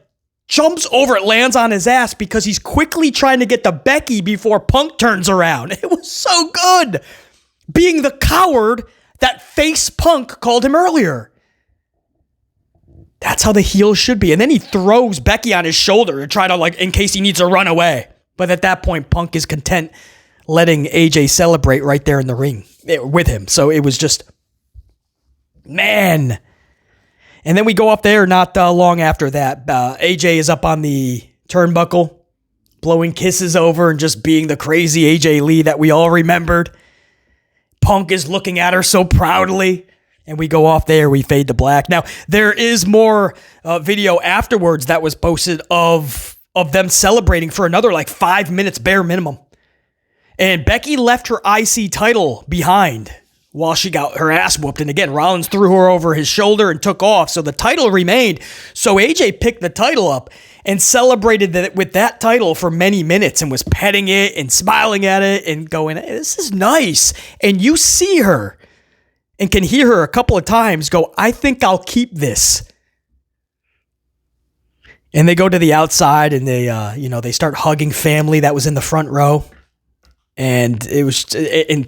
jumps over it, lands on his ass because he's quickly trying to get to Becky before Punk turns around. It was so good. Being the coward that face Punk called him earlier. That's how the heel should be. And then he throws Becky on his shoulder to try to, like, in case he needs to run away. But at that point, Punk is content letting AJ celebrate right there in the ring with him. So it was just, man. And then we go up there not long after that. AJ is up on the turnbuckle, blowing kisses over and just being the crazy AJ Lee that we all remembered. Punk is looking at her so proudly. And we go off there, we fade to black. Now, there is more video afterwards that was posted of them celebrating for another like 5 minutes bare minimum. And Becky left her IC title behind while she got her ass whooped. And again, Rollins threw her over his shoulder and took off. So the title remained. So AJ picked the title up and celebrated with that title for many minutes and was petting it and smiling at it and going, hey, this is nice. And you see her and can hear her a couple of times go, I think I'll keep this. And they go to the outside and they start hugging family that was in the front row. And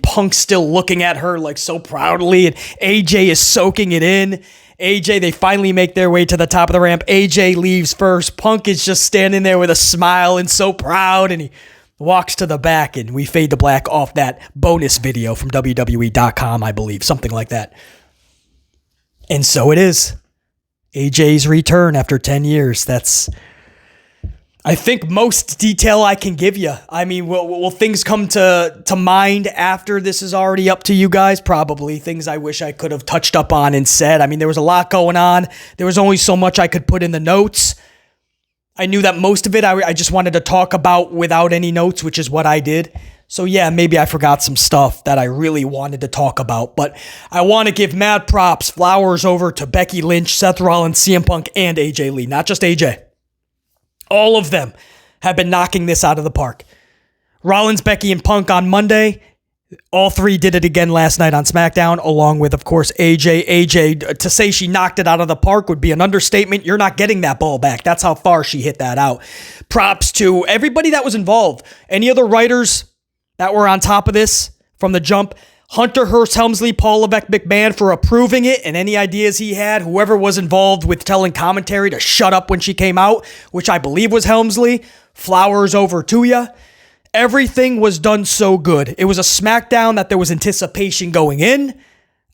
Punk's still looking at her like so proudly, and AJ is soaking it in. AJ, they finally make their way to the top of the ramp. AJ leaves first. Punk is just standing there with a smile and so proud, and he walks to the back, and we fade to black off that bonus video from WWE.com, I believe, something like that. And so it is. AJ's return after 10 years. That's, I think, most detail I can give you. I mean, will things come to mind after this is already up to you guys? Probably. Things I wish I could have touched up on and said. I mean, there was a lot going on. There was only so much I could put in the notes. I knew that most of it I just wanted to talk about without any notes, which is what I did. So yeah, maybe I forgot some stuff that I really wanted to talk about, but I want to give mad props, flowers over to Becky Lynch, Seth Rollins, CM Punk, and AJ Lee. Not just AJ. All of them have been knocking this out of the park. Rollins, Becky, and Punk on Monday. All three did it again last night on SmackDown, along with, of course, AJ. AJ, to say she knocked it out of the park would be an understatement. You're not getting that ball back. That's how far she hit that out. Props to everybody that was involved. Any other writers that were on top of this from the jump? Hunter Hearst Helmsley, Paul Levesque McMahon for approving it, and any ideas he had. Whoever was involved with telling commentary to shut up when she came out, which I believe was Helmsley. Flowers over to ya. Everything was done so good. It was a SmackDown that there was anticipation going in.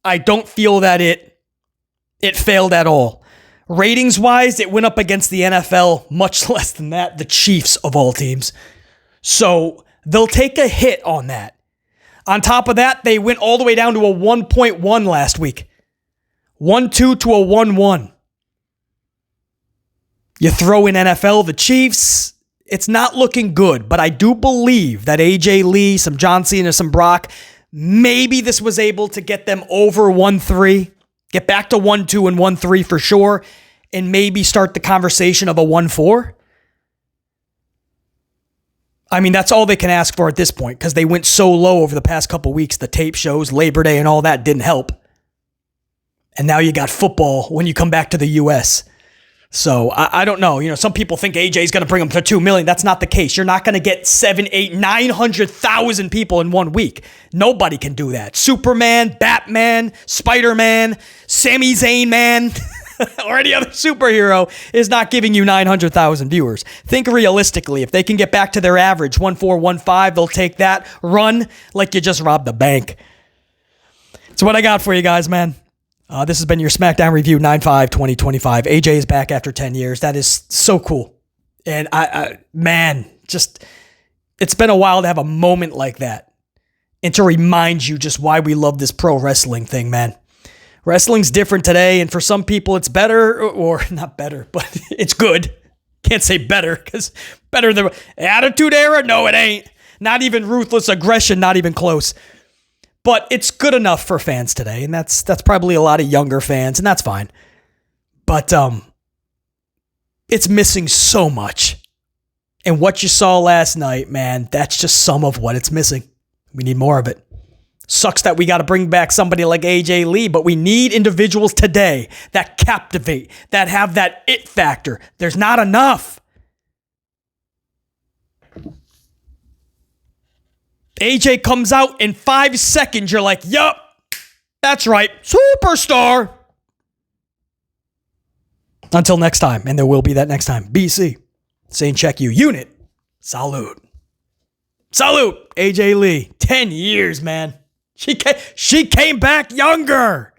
I don't feel that it failed at all. Ratings-wise, it went up against the NFL, much less than that, the Chiefs of all teams. So they'll take a hit on that. On top of that, they went all the way down to a 1.1 last week. 1-2 to a 1-1. You throw in NFL, the Chiefs, it's not looking good, but I do believe that AJ Lee, some John Cena, some Brock, maybe this was able to get them over 1-3, get back to 1-2 and 1-3 for sure, and maybe start the conversation of a 1-4. I mean, that's all they can ask for at this point because they went so low over the past couple weeks. The tape shows, Labor Day and all that didn't help. And now you got football when you come back to the U.S., So I don't know. You know, some people think AJ's going to bring them to 2 million. That's not the case. You're not going to get 7, 8, 900,000 people in 1 week. Nobody can do that. Superman, Batman, Spider-Man, Sami Zayn, man, or any other superhero is not giving you 900,000 viewers. Think realistically. If they can get back to their average 1-4, 1-5, they'll take that run like you just robbed the bank. That's what I got for you guys, man. This has been your SmackDown review 9/5/2025. AJ is back after 10 years. That is so cool. And it's been a while to have a moment like that and to remind you just why we love this pro wrestling thing, man. Wrestling's different today, and for some people it's better, or not better, but it's good. Can't say better, because better than Attitude Era? No, it ain't. Not even Ruthless Aggression, not even close. But it's good enough for fans today, and that's probably a lot of younger fans, and that's fine. But it's missing so much. And what you saw last night, man, that's just some of what it's missing. We need more of it. Sucks that we got to bring back somebody like AJ Lee, but we need individuals today that captivate, that have that it factor. There's not enough. AJ comes out in 5 seconds. You're like, yup, that's right, superstar. Until next time, and there will be that next time. BC, saying check you. Unit, salute. Salute, AJ Lee. 10 years, man. She came back younger.